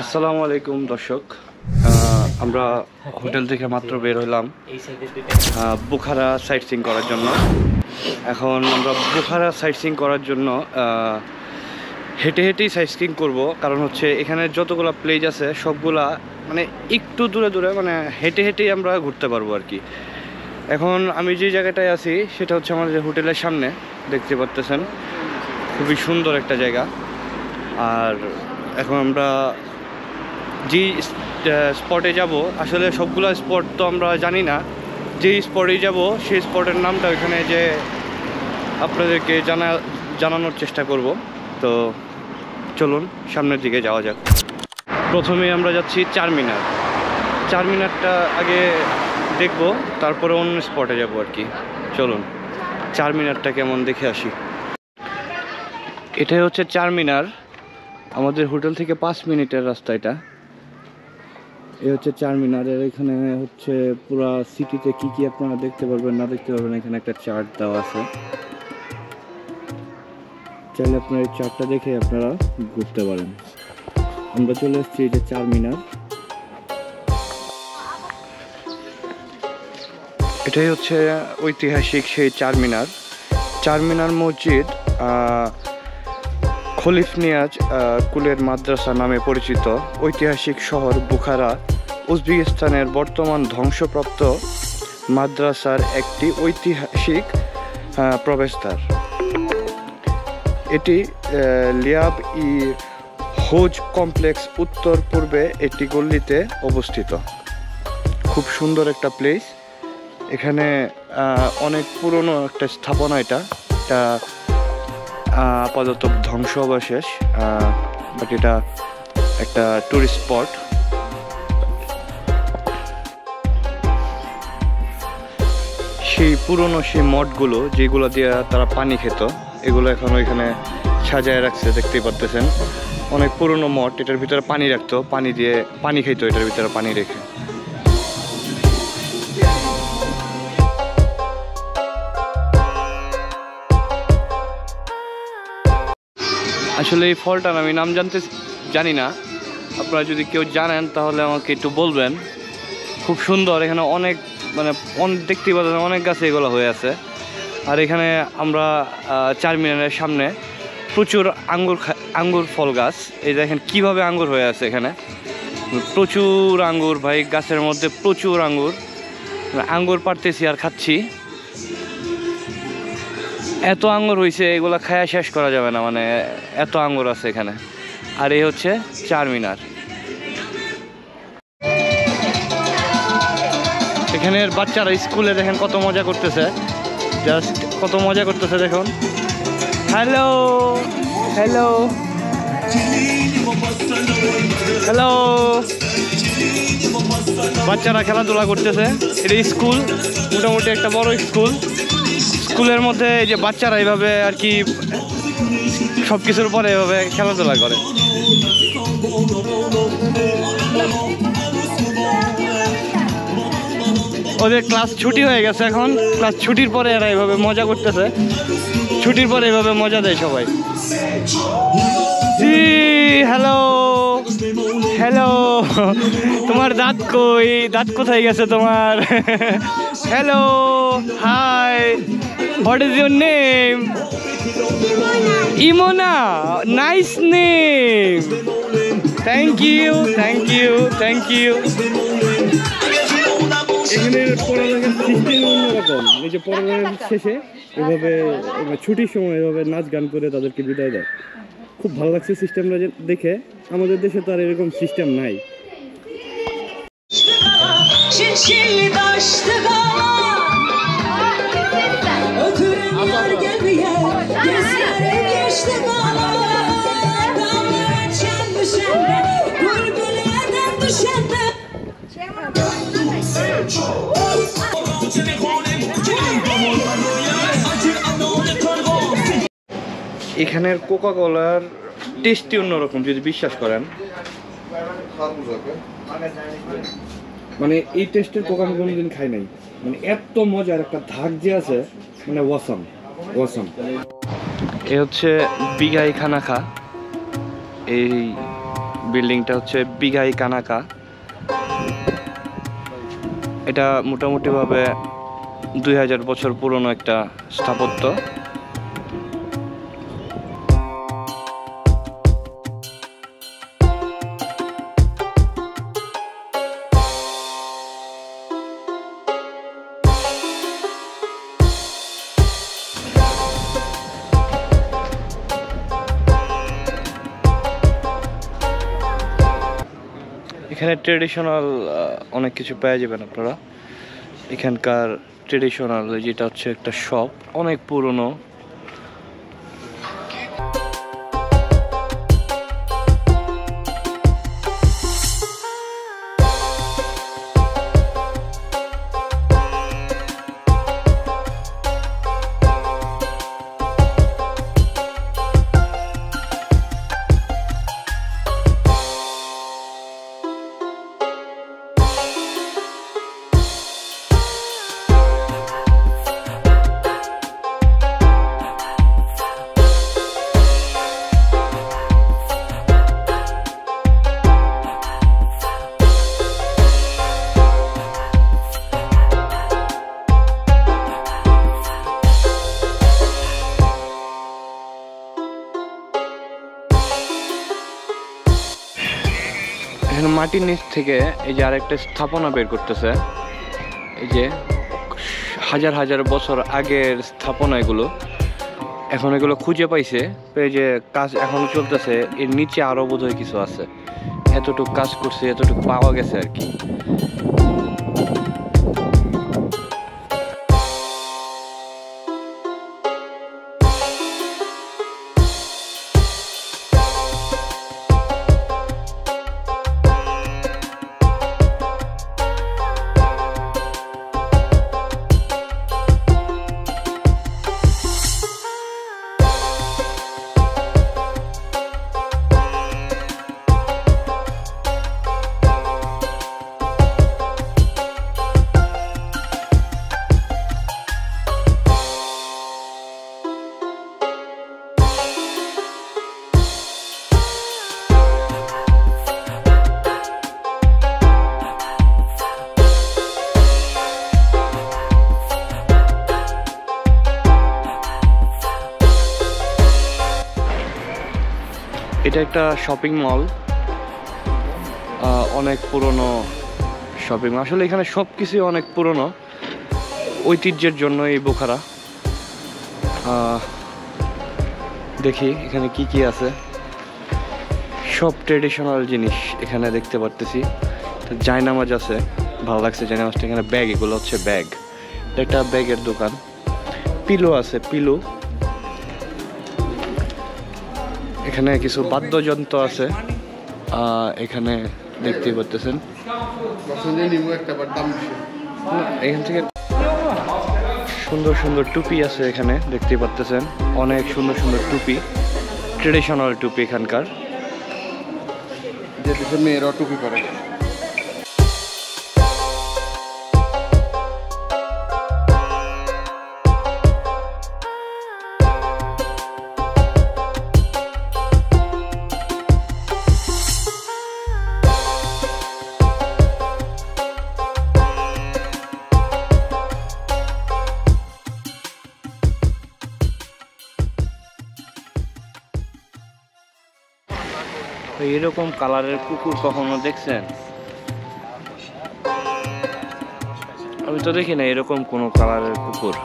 আসসালামু আলাইকুম দর্শক, আমরা হোটেল থেকে মাত্র বের হলাম বুখারা সাইট সিইং করার জন্য। এখন আমরা বুখারা সাইট সিইং করার জন্য হেঁটে হেঁটেই সাইট সিইং করবো, কারণ হচ্ছে এখানে যতগুলো প্লেস আছে সবগুলা মানে একটু দূরে দূরে, মানে হেঁটে হেঁটেই আমরা ঘুরতে পারবো আর কি। এখন আমি যে জায়গাটায় আছি সেটা হচ্ছে আমাদের হোটেলের সামনে, দেখতে পারতেছেন খুবই সুন্দর একটা জায়গা। আর এখন আমরা যে স্পটে যাব, আসলে সবগুলো স্পট তো আমরা জানি না, যেই স্পটে যাব সেই স্পটের নামটা ওইখানে যে আপনাদেরকে জানানোর চেষ্টা করব। তো চলুন সামনের দিকে যাওয়া যাক। প্রথমে আমরা যাচ্ছি চারমিনার। চারমিনারটা আগে দেখব, তারপরে অন্য স্পটে যাব আর কি। চলুন চারমিনারটা কেমন দেখে আসি। এটাই হচ্ছে চারমিনার, আমাদের হোটেল থেকে 5 মিনিটের রাস্তা। এটা এই হচ্ছে চারমিনারের। এখানে হচ্ছে পুরা সিটিতে কি কি আপনারা দেখতে পারবেন না দেখতে পারবেন, এখানে একটা চার্ট দেওয়া আছে। চাইলে আপনারা এই চার্টটা দেখে আপনারা ঘুরতে পারেন। আমরা চলে এসেছি এই যে চারমিনার। এটাই হচ্ছে ঐতিহাসিক সেই চারমিনার। চারমিনার মসজিদ খলিফ নিয়াজ কুলের মাদ্রাসা নামে পরিচিত ঐতিহাসিক শহর বুখারা উজবেকিস্তানের বর্তমান ধ্বংসপ্রাপ্ত মাদ্রাসার একটি ঐতিহাসিক প্রবেশদ্বার। এটি লিয়াব ই হোজ কমপ্লেক্স উত্তর পূর্বে একটি গল্লিতে অবস্থিত। খুব সুন্দর একটা প্লেস। এখানে অনেক পুরনো একটা স্থাপনা। এটা আপাতত ধ্বংসাবশেষ, বাট এটা একটা টুরিস্ট স্পট। সেই পুরনো সেই মঠগুলো যেগুলো দিয়ে তারা পানি খেত, এগুলো এখন ওইখানে সাজায় রাখছে, দেখতেই পারতেছেন। অনেক পুরনো মঠ, এটার ভিতরে পানি রাখতো, পানি দিয়ে পানি খেত এটার ভিতরে পানি রেখে। আসলে এই ফলটার আমি নাম জানি না, আপনারা যদি কেউ জানেন তাহলে আমাকে একটু বলবেন। খুব সুন্দর, এখানে অনেক মানে দেখতেই পাচ্ছেন অনেক গাছে এগুলো হয়ে আছে। আর এখানে আমরা চারমিনারের সামনে প্রচুর আঙ্গুর ফল গাছ। এই দেখেন কিভাবে আঙ্গুর হয়ে আছে, এখানে প্রচুর আঙ্গুর ভাই, গাছের মধ্যে প্রচুর আঙ্গুর পাড়তেছি আর খাচ্ছি। এত আঙ্গুর হয়েছে, এগুলো খায়া শেষ করা যাবে না, মানে এত আঙ্গুর আছে এখানে। আর এই হচ্ছে চারমিনার। এখানের বাচ্চারা স্কুলে দেখেন কত মজা করতেছে, জাস্ট কত মজা করতেছে দেখুন। হ্যালো হ্যালো হ্যালো, বাচ্চারা খেলাধুলা করতেছে। এটা স্কুল, মোটামুটি একটা বড় স্কুল। স্কুলের মধ্যে এই যে বাচ্চারা এইভাবে আর কি সব কিছুর পরে এভাবে খেলাধুলা করে। ওদের ক্লাস ছুটি হয়ে গেছে, এখন ক্লাস ছুটির পরে এরা এইভাবে মজা করতেছে। ছুটির পরে এইভাবে মজা দেয় সবাই। জি হ্যালো হ্যালো, তোমার দাঁত কই? দাঁত কোথায় গেছে তোমার? Hello hi, what is your name? Imona, nice name, thank you thank you thank you. এখানের পড়ালেখার সিস্টেম অন্যরকম। এই যে পড়ালেখার শেষে এভাবে ছুটির সময় এভাবে নাচ গান করে তাদেরকে বিদায় দেয়। খুব ভালো লাগছে সিস্টেমটা দেখে। আমাদের দেশে তো আর এরকম সিস্টেম নাই। এখানের কোকা কোলার টেস্টই অন্যরকম, যদি বিশ্বাস করেন। মানে এই টেস্টের কোকা আমি কোনোদিন খাই নাই। মানে এত মজার একটা ধাক যে আছে, মানে ওয়াসাম ওয়াসাম। এ হচ্ছে বিগাই খানা খা। এই বিল্ডিংটা হচ্ছে বিঘাই কানাকা। এটা মোটামুটিভাবে 2000 বছর পুরনো একটা স্থাপত্য। এখানে ট্রেডিশনাল অনেক কিছু পেয়ে যাবেন আপনারা। এখানকার ট্রেডিশনাল যেটা হচ্ছে একটা শপ, অনেক পুরনো। এখানে মাটির নিচ থেকে এই যে আরেকটা স্থাপনা বের করতেছে। এই যে হাজার হাজার বছর আগের স্থাপনা এগুলো, এখন এগুলো খুঁজে পাইছে। এই যে কাজ এখন চলতেছে, এর নিচে আরো বোধহয় কিছু আছে। এতটুকু কাজ করছে, এতটুকু পাওয়া গেছে আর কি। এটা একটা শপিং মল, অনেক পুরনো শপিং মল। আসলে এখানে সব কিছুই অনেক পুরনো, ঐতিহ্যের জন্য এই বোখারা। দেখি এখানে কি কি আছে। সব ট্রেডিশনাল জিনিস এখানে দেখতে পারতেছি। জায়নামাজ আছে, ভালো লাগছে জায়নামাজটা। এখানে ব্যাগ, এগুলো হচ্ছে ব্যাগ। এটা একটা ব্যাগের দোকান। পিলো আছে, পিলো। এখানে কিছু বাদ্যযন্ত্র আছে এখানে দেখতেই পাচ্ছেন। এখান থেকে সুন্দর সুন্দর টুপি আছে এখানে দেখতেই পাচ্ছেন। অনেক সুন্দর সুন্দর টুপি, ট্রেডিশনাল টুপি এখানকার। মেয়েরা টুপি পরে। এরকম কালারের কুকুর কখনো দেখছেন? আমি তো দেখি না এরকম কোনো কালারের কুকুর।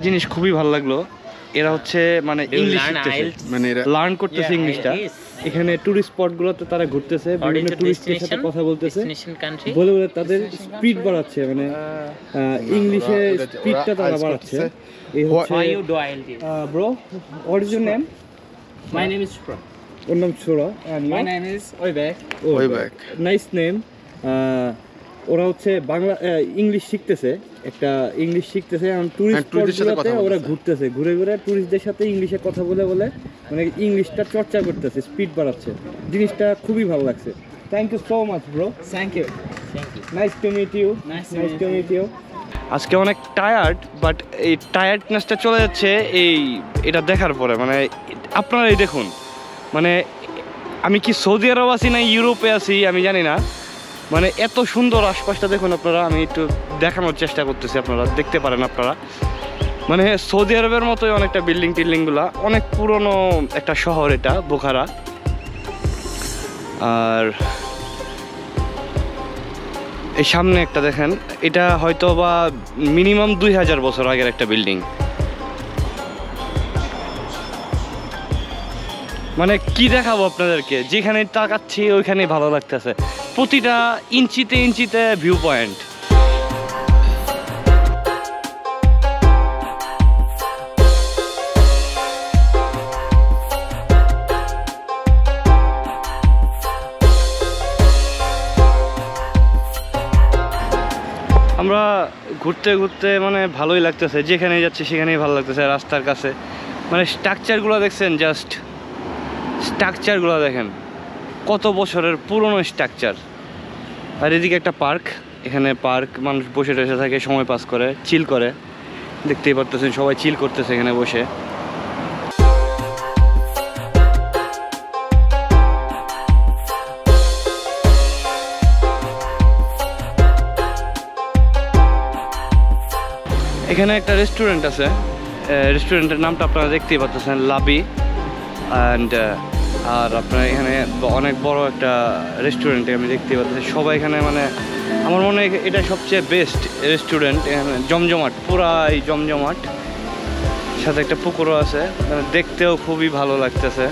জিনিস খুবই ভালো লাগলো, এরা হচ্ছে মানে ইংলিশ শিখতেছে, মানে লার্ন করতেছে ইংলিশটা। এখানে টুরিস্ট স্পটগুলোতে তারা ঘুরতেছে, বিভিন্ন টুরিস্টের সাথে কথা বলতেছে, বলে বলে তাদের স্পিড বাড়াচ্ছে, মানে ইংলিশে স্পিডটা তারা বাড়াচ্ছে। এই হচ্ছে bro, what is your name? My name is Shura. ওর নাম ছোড়া। My name is Oybek. Oybek. Nice name. ওরা হচ্ছে বাংলা ইংলিশ শিখতেছে, একটা ইংলিশ শিখতেছে, এখন টুরিস্ট স্পটগুলোতে ওরা ঘুরতেছে, ঘুরে ঘুরে টুরিস্টদের সাথে ইংলিশে কথা বলে বলে মানে ইংলিশটা চর্চা করতেছে, স্পিড বাড়াচ্ছে। জিনিসটা খুবই ভালো লাগছে। Thank you so much bro. Thank you. Nice to meet you. Nice to meet you. আজকে অনেক টায়ার্ড, বাট এই টায়ার্ডনেসটা চলে যাচ্ছে এটা দেখার পরে। মানে আপনারাই দেখুন, মানে আমি কি সৌদি আরব আছি না ইউরোপে আছি আমি জানি না, মানে এত সুন্দর আশপাশটা দেখুন আপনারা। আমি একটু দেখানোর চেষ্টা করতেছি, আপনারা দেখতে পারেন আপনারা। মানে সৌদি আরবের মতোই অনেকটা বিল্ডিং টিল্ডিংগুলা, অনেক পুরনো একটা শহর এটা বোখারা। আর এই সামনে একটা দেখেন, এটা হয়তো বা মিনিমাম 2000 বছর আগের একটা বিল্ডিং। মানে কি দেখাবো আপনাদেরকে, যেখানে তাকাচ্ছি ওইখানেই ভালো লাগতেছে, প্রতিটা ইঞ্চিতে ইঞ্চিতে ভিউ পয়েন্ট। আমরা ঘুরতে ঘুরতে মানে ভালোই লাগতেছে, যেখানে যাচ্ছি সেখানেই ভালো লাগতেছে। রাস্তার কাছে মানে স্ট্রাকচারগুলো দেখছেন, জাস্ট স্ট্রাকচারগুলো দেখেন, কত বছরের পুরনো স্ট্রাকচার। আর এদিকে একটা পার্ক, এখানে পার্ক, মানুষ বসে টসে থাকে, সময় পাস করে, চিল করে। দেখতেই পারতেছেন সবাই চিল করতেছে এখানে বসে। এখানে একটা রেস্টুরেন্ট আছে, রেস্টুরেন্টের নামটা আপনারা দেখতেই পাচ্ছেন, লাবি। অ্যান্ড আর আপনার এখানে অনেক বড় একটা রেস্টুরেন্ট আমি দেখতে পাচ্ছি। সবাই এখানে মানে আমার মনে হয় এটা সবচেয়ে বেস্ট রেস্টুরেন্ট। এখানে জমজমাট, পুরাই জমজমাট, সাথে একটা পুকুরও আছে, দেখতেও খুবই ভালো লাগতেছে।